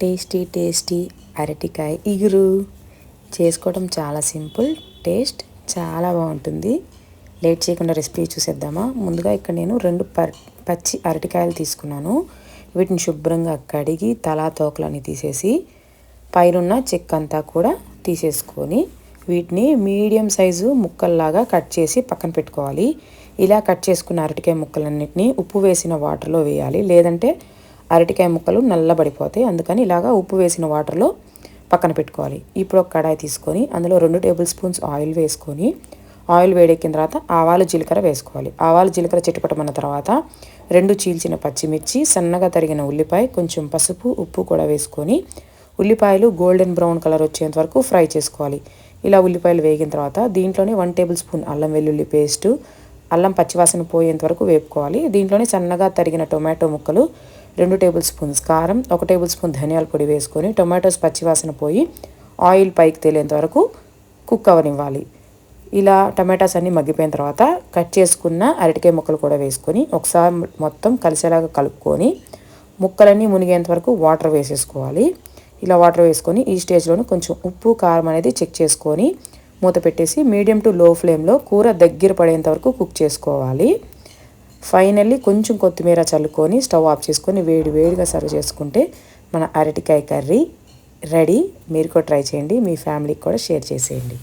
Tasty tasty అరటికాయ ఇగురు చేసుకోవడం చాలా సింపుల్, టేస్ట్ చాలా బాగుంటుంది. లేట్ చేయకుండా రెసిపీ చూసేద్దామా. ముందుగా ఇక్కడ నేను 2 పచ్చి అరటికాయలు తీసుకున్నాను. వీటిని శుభ్రంగా కడిగి తలా తోకలని తీసేసి పైనున్న చెక్కంతా కూడా తీసేసుకొని వీటిని మీడియం సైజు ముక్కల్లాగా కట్ చేసి పక్కన పెట్టుకోవాలి. ఇలా కట్ చేసుకున్న అరటికాయ ముక్కలన్నిటినీ ఉప్పు వేసిన వాటర్లో వేయాలి, లేదంటే అరటికాయ ముక్కలు నల్లబడిపోతాయి. అందుకని ఇలాగా ఉప్పు వేసిన వాటర్లో పక్కన పెట్టుకోవాలి. ఇప్పుడు ఒక కడాయి తీసుకొని అందులో 2 టేబుల్ స్పూన్స్ ఆయిల్ వేసుకొని ఆయిల్ వేడెక్కిన తర్వాత ఆవాలు జీలకర్ర వేసుకోవాలి. ఆవాలు జీలకర్ర చిటపటమన్న తర్వాత 2 చీల్చిన పచ్చిమిర్చి, సన్నగా తరిగిన ఉల్లిపాయ, కొంచెం పసుపు ఉప్పు కూడా వేసుకొని ఉల్లిపాయలు గోల్డెన్ బ్రౌన్ కలర్ వచ్చేంత వరకు ఫ్రై చేసుకోవాలి. ఇలా ఉల్లిపాయలు వేగిన తర్వాత దీంట్లోనే 1 టేబుల్ స్పూన్ అల్లం వెల్లుల్లి పేస్టు, అల్లం పచ్చివాసన పోయేంత వరకు వేపుకోవాలి. దీంట్లోనే సన్నగా తరిగిన టొమాటో ముక్కలు, 2 టేబుల్ స్పూన్స్ కారం, 1 టేబుల్ స్పూన్ ధనియాల పొడి వేసుకొని టొమాటోస్ పచ్చివాసన పోయి ఆయిల్ పైకి తేలేంత వరకు కుక్ అవనివ్వాలి. ఇలా టమాటాస్ అన్నీ మగ్గిపోయిన తర్వాత కట్ చేసుకున్న అరటికాయ ముక్కలు కూడా వేసుకొని ఒకసారి మొత్తం కలిసేలాగా కలుపుకొని ముక్కలన్నీ మునిగేంత వరకు వాటర్ వేసేసుకోవాలి. ఇలా వాటర్ వేసుకొని ఈ స్టేజ్లోనే కొంచెం ఉప్పు కారం అనేది చెక్ చేసుకొని మూత పెట్టేసి మీడియం టు లో ఫ్లేమ్లో కూర దగ్గర పడేంత వరకు కుక్ చేసుకోవాలి. ఫైనల్లీ కొంచెం కొత్తిమీర చల్లుకొని స్టవ్ ఆఫ్ చేసుకొని వేడిగా సర్వ్ చేసుకుంటే మన అరటికాయ కర్రీ రెడీ. మీరు కూడా ట్రై చేయండి, మీ ఫ్యామిలీకి కూడా షేర్ చేసేయండి.